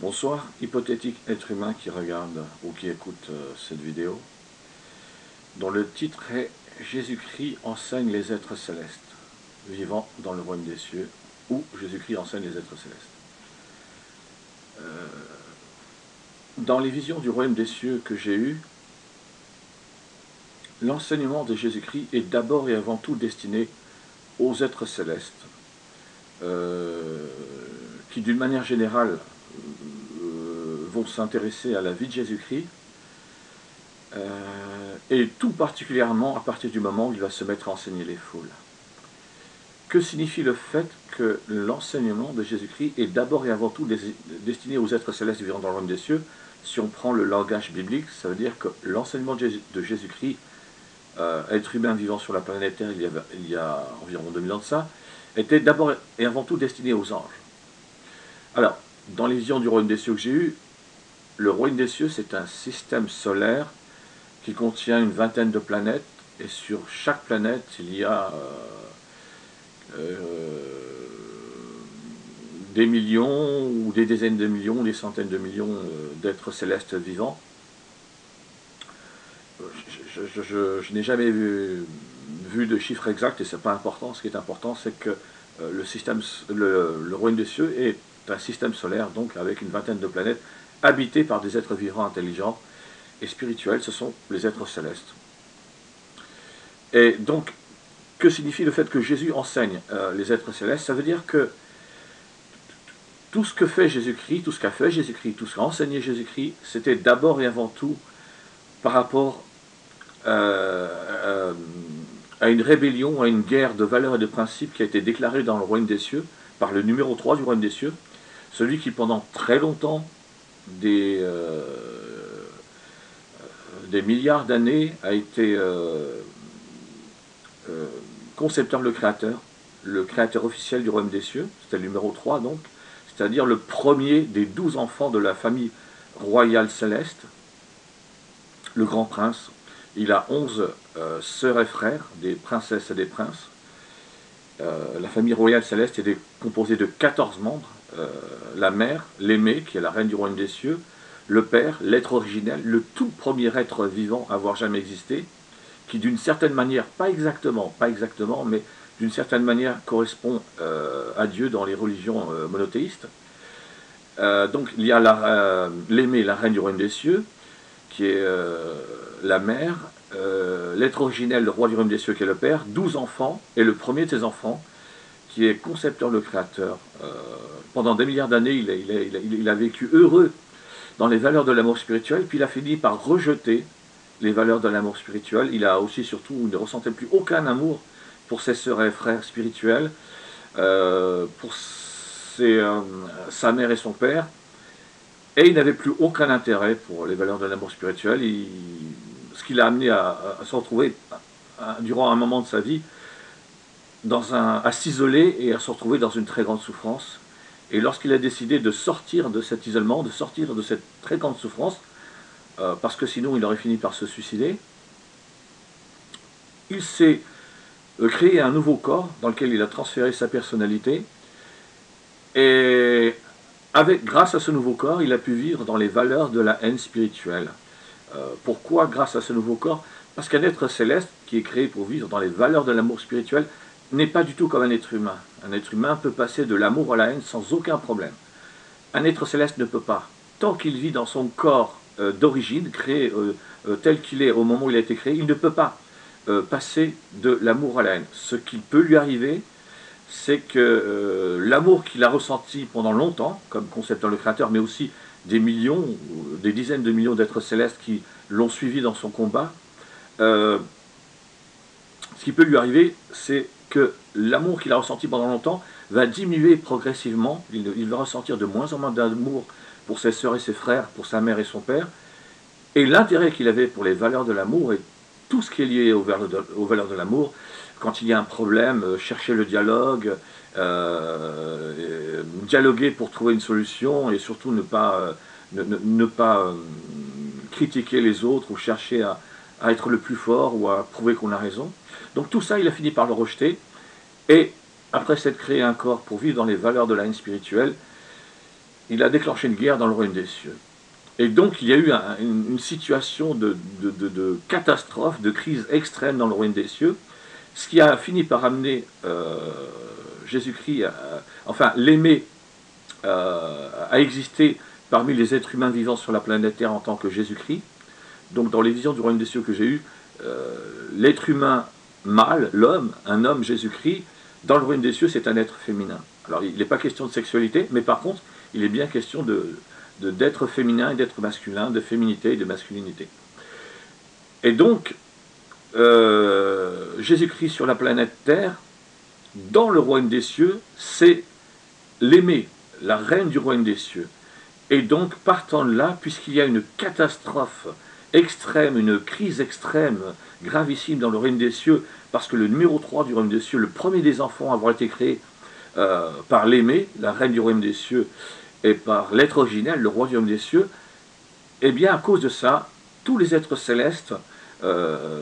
Bonsoir, hypothétique être humain qui regarde ou qui écoute cette vidéo, dont le titre est « Jésus-Christ enseigne les êtres célestes, vivant dans le royaume des cieux » ou « Jésus-Christ enseigne les êtres célestes ». Dans les visions du royaume des cieux que j'ai eues, l'enseignement de Jésus-Christ est d'abord et avant tout destiné aux êtres célestes, qui d'une manière générale vont s'intéresser à la vie de Jésus-Christ, et tout particulièrement à partir du moment où il va se mettre à enseigner les foules. Que signifie le fait que l'enseignement de Jésus-Christ est d'abord et avant tout destiné aux êtres célestes vivant dans le royaume des cieux? Si on prend le langage biblique, ça veut dire que l'enseignement de Jésus-Christ, être humain vivant sur la planète Terre il y a environ 2000 ans de ça, était d'abord et avant tout destiné aux anges. Alors, dans les visions du royaume des cieux que j'ai eues, le royaume des cieux, c'est un système solaire qui contient une vingtaine de planètes, et sur chaque planète, il y a des millions, ou des dizaines de millions, des centaines de millions d'êtres célestes vivants. Je n'ai jamais vu de chiffre exact, et ce n'est pas important. Ce qui est important, c'est que le royaume des cieux est un système solaire, donc avec une vingtaine de planètes, habités par des êtres vivants intelligents et spirituels. Ce sont les êtres célestes. Et donc, que signifie le fait que Jésus enseigne les êtres célestes? Ça veut dire que tout ce que fait Jésus-Christ, tout ce qu'a fait Jésus-Christ, tout ce qu'a enseigné Jésus-Christ, c'était d'abord et avant tout par rapport à une rébellion, à une guerre de valeurs et de principes qui a été déclarée dans le royaume des cieux, par le numéro 3 du royaume des cieux, celui qui pendant très longtemps, des milliards d'années, a été concepteur, le créateur officiel du royaume des cieux, c'était le numéro 3 donc, c'est-à-dire le premier des 12 enfants de la famille royale céleste, le grand prince. Il a 11 sœurs et frères, des princesses et des princes. La famille royale céleste est composée de 14 membres, la mère, l'aimée, qui est la reine du royaume des cieux, le père, l'être originel, le tout premier être vivant à avoir jamais existé, qui d'une certaine manière, pas exactement, mais d'une certaine manière correspond à Dieu dans les religions monothéistes. Donc il y a l'aimée, la reine du royaume des cieux, qui est la mère, l'être originel, le roi du royaume des cieux, qui est le père, 12 enfants, et le premier de ces enfants, qui est concepteur, le créateur. Pendant des milliards d'années, il a vécu heureux dans les valeurs de l'amour spirituel, puis il a fini par rejeter les valeurs de l'amour spirituel. Il a aussi, surtout, il ne ressentait plus aucun amour pour ses sœurs et frères spirituels, pour sa mère et son père, et il n'avait plus aucun intérêt pour les valeurs de l'amour spirituel, ce qui l'a amené à se retrouver, durant un moment de sa vie, à s'isoler et à se retrouver dans une très grande souffrance. Et lorsqu'il a décidé de sortir de cet isolement, de sortir de cette très grande souffrance, parce que sinon il aurait fini par se suicider, il s'est créé un nouveau corps dans lequel il a transféré sa personnalité, et grâce à ce nouveau corps, il a pu vivre dans les valeurs de la haine spirituelle. Pourquoi grâce à ce nouveau corps? Parce qu'un être céleste qui est créé pour vivre dans les valeurs de l'amour spirituel n'est pas du tout comme un être humain. Un être humain peut passer de l'amour à la haine sans aucun problème. Un être céleste ne peut pas. Tant qu'il vit dans son corps d'origine, créé tel qu'il est au moment où il a été créé, il ne peut pas passer de l'amour à la haine. Ce qui peut lui arriver, c'est que l'amour qu'il a ressenti pendant longtemps, comme concepteur le créateur, mais aussi des millions, des dizaines de millions d'êtres célestes qui l'ont suivi dans son combat, ce qui peut lui arriver, c'est que l'amour qu'il a ressenti pendant longtemps va diminuer progressivement. Il va ressentir de moins en moins d'amour pour ses sœurs et ses frères, pour sa mère et son père, et l'intérêt qu'il avait pour les valeurs de l'amour et tout ce qui est lié aux valeurs de l'amour, quand il y a un problème, chercher le dialogue, dialoguer pour trouver une solution, et surtout ne pas critiquer les autres ou chercher à être le plus fort ou à prouver qu'on a raison. Donc tout ça, il a fini par le rejeter, et après s'être créé un corps pour vivre dans les valeurs de la haine spirituelle, il a déclenché une guerre dans le royaume des cieux. Et donc il y a eu une situation de catastrophe, de crise extrême dans le royaume des cieux, ce qui a fini par amener Jésus-Christ, enfin l'aimer, à exister parmi les êtres humains vivant sur la planète Terre en tant que Jésus-Christ. Donc dans les visions du royaume des cieux que j'ai eues, l'être humain mâle, l'homme, un homme Jésus-Christ, dans le royaume des cieux, c'est un être féminin. Alors il n'est pas question de sexualité, mais par contre, il est bien question d'être féminin et d'être masculin, de féminité et de masculinité. Et donc, Jésus-Christ sur la planète Terre, dans le royaume des cieux, c'est l'aimée, la reine du royaume des cieux. Et donc, partant de là, puisqu'il y a une catastrophe extrême, une crise extrême, gravissime dans le royaume des cieux, parce que le numéro 3 du royaume des cieux, le premier des enfants à avoir été créé par l'aimée, la reine du royaume des cieux, et par l'être originel, le roi du royaume des cieux, et bien à cause de ça, tous les êtres célestes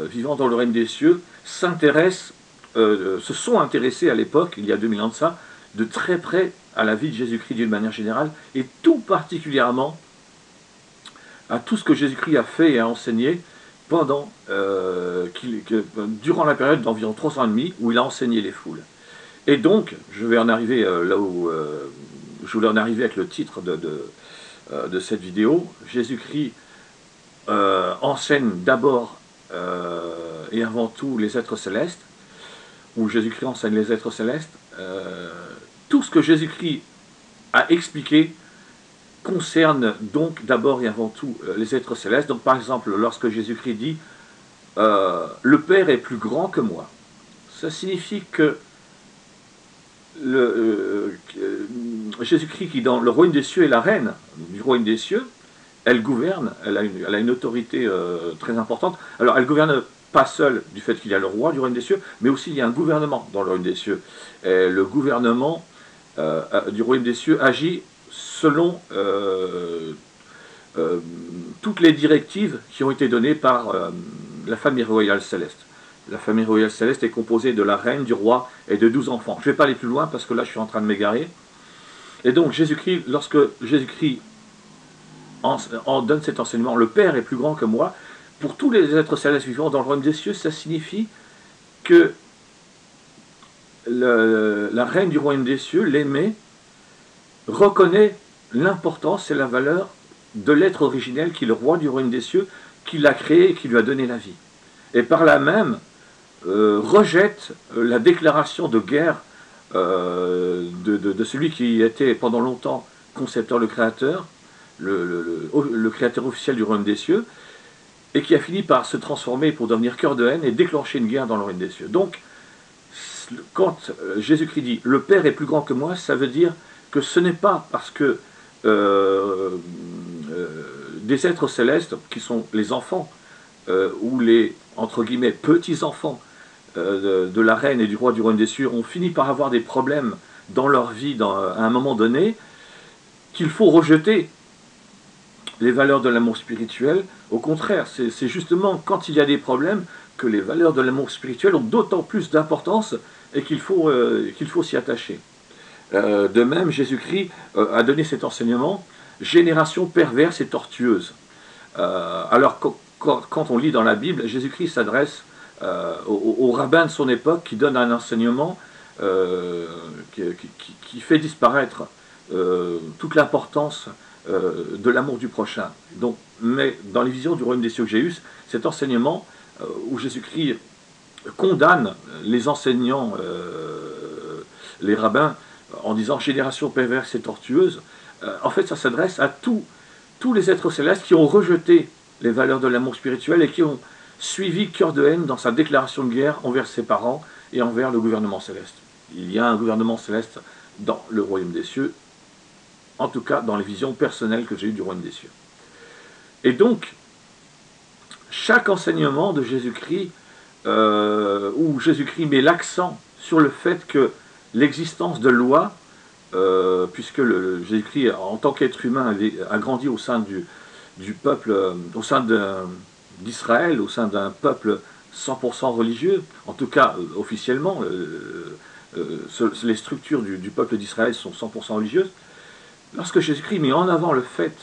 vivant dans le royaume des cieux s'intéressent, se sont intéressés à l'époque, il y a 2000 ans de ça, de très près à la vie de Jésus-Christ d'une manière générale, et tout particulièrement à tout ce que Jésus-Christ a fait et a enseigné pendant, durant la période d'environ 3 ans et demi où il a enseigné les foules. Et donc, je vais en arriver là où je voulais en arriver avec le titre de cette vidéo. Jésus-Christ enseigne d'abord et avant tout les êtres célestes, ou Jésus-Christ enseigne les êtres célestes. Tout ce que Jésus-Christ a expliqué concerne donc d'abord et avant tout les êtres célestes. Donc par exemple, lorsque Jésus-Christ dit « Le Père est plus grand que moi », ça signifie que Jésus-Christ, qui dans le royaume des cieux est la reine du royaume des cieux, elle gouverne, elle a une autorité très importante. Alors elle gouverne pas seule du fait qu'il y a le roi du royaume des cieux, mais aussi il y a un gouvernement dans le royaume des cieux. Et le gouvernement du royaume des cieux agit selon toutes les directives qui ont été données par la famille royale céleste. La famille royale céleste est composée de la reine, du roi et de 12 enfants. Je ne vais pas aller plus loin parce que là je suis en train de m'égarer. Et donc Jésus-Christ, lorsque Jésus-Christ en donne cet enseignement, le Père est plus grand que moi, pour tous les êtres célestes vivants dans le royaume des cieux, ça signifie que la reine du royaume des cieux, l'aimée, reconnaît l'importance et la valeur de l'être originel qui est le roi du royaume des cieux, qui l'a créé et qui lui a donné la vie. Et par là même, rejette la déclaration de guerre de celui qui était pendant longtemps concepteur, le créateur, le créateur officiel du royaume des cieux, et qui a fini par se transformer pour devenir cœur de haine et déclencher une guerre dans le royaume des cieux. Donc, quand Jésus-Christ dit « Le Père est plus grand que moi », ça veut dire que ce n'est pas parce que des êtres célestes, qui sont les enfants, ou les, entre guillemets, petits-enfants de la reine et du roi du royaume des cieux, ont fini par avoir des problèmes dans leur vie à un moment donné, qu'il faut rejeter les valeurs de l'amour spirituel. Au contraire, c'est justement quand il y a des problèmes que les valeurs de l'amour spirituel ont d'autant plus d'importance et qu'il faut s'y attacher. De même, Jésus-Christ a donné cet enseignement, génération perverse et tortueuse. Alors quand on lit dans la Bible, Jésus-Christ s'adresse aux rabbins de son époque qui donnent un enseignement qui fait disparaître toute l'importance de l'amour du prochain. Donc, mais dans les visions du royaume des cieux que j'ai eues, cet enseignement où Jésus-Christ condamne les enseignants, les rabbins, en disant génération perverse et tortueuse, en fait ça s'adresse à tous les êtres célestes qui ont rejeté les valeurs de l'amour spirituel et qui ont suivi cœur de haine dans sa déclaration de guerre envers ses parents et envers le gouvernement céleste. Il y a un gouvernement céleste dans le royaume des cieux, en tout cas dans les visions personnelles que j'ai eues du royaume des cieux. Et donc, chaque enseignement de Jésus-Christ, où Jésus-Christ met l'accent sur le fait que l'existence de loi, puisque Jésus-Christ, en tant qu'être humain, a grandi au sein du peuple, au sein d'Israël, au sein d'un peuple 100% religieux, en tout cas officiellement, les structures du peuple d'Israël sont 100% religieuses. lorsque Jésus-Christ met en avant le fait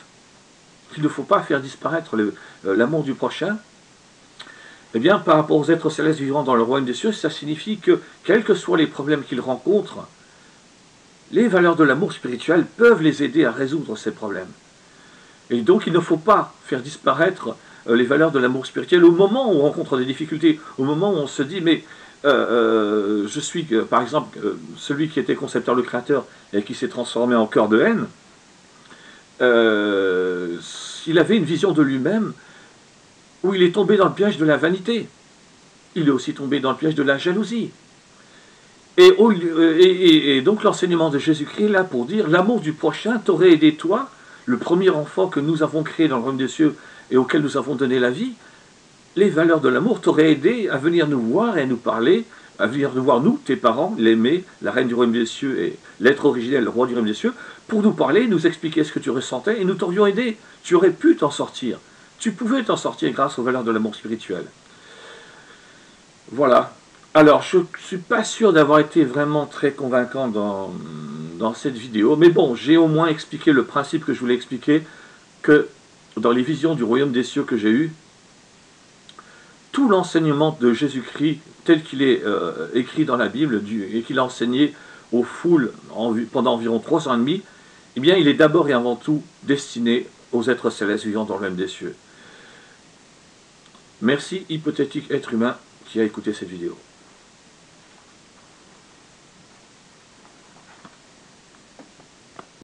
qu'il ne faut pas faire disparaître l'amour du prochain, eh bien, par rapport aux êtres célestes vivant dans le royaume des cieux, ça signifie que, quels que soient les problèmes qu'ils rencontrent, les valeurs de l'amour spirituel peuvent les aider à résoudre ces problèmes. Et donc, il ne faut pas faire disparaître les valeurs de l'amour spirituel au moment où on rencontre des difficultés, au moment où on se dit, mais je suis, par exemple, celui qui était concepteur, le créateur, et qui s'est transformé en cœur de haine, il avait une vision de lui-même où il est tombé dans le piège de la vanité. Il est aussi tombé dans le piège de la jalousie. Et donc l'enseignement de Jésus-Christ est là pour dire, l'amour du prochain t'aurait aidé toi, le premier enfant que nous avons créé dans le royaume des cieux et auquel nous avons donné la vie, les valeurs de l'amour t'auraient aidé à venir nous voir et à nous parler, à venir nous voir, nous, tes parents, l'aimé, la reine du royaume des cieux et l'être originel, le roi du royaume des cieux, pour nous parler, nous expliquer ce que tu ressentais et nous t'aurions aidé. Tu aurais pu t'en sortir. Tu pouvais t'en sortir grâce aux valeurs de l'amour spirituel. Voilà. Alors, je ne suis pas sûr d'avoir été vraiment très convaincant dans cette vidéo, mais bon, j'ai au moins expliqué le principe que je voulais expliquer, que dans les visions du royaume des cieux que j'ai eues, tout l'enseignement de Jésus-Christ, tel qu'il est écrit dans la Bible, et qu'il a enseigné aux foules pendant environ 3 ans et demi, eh bien, il est d'abord et avant tout destiné aux êtres célestes vivant dans le royaume des cieux. Merci, hypothétique être humain qui a écouté cette vidéo.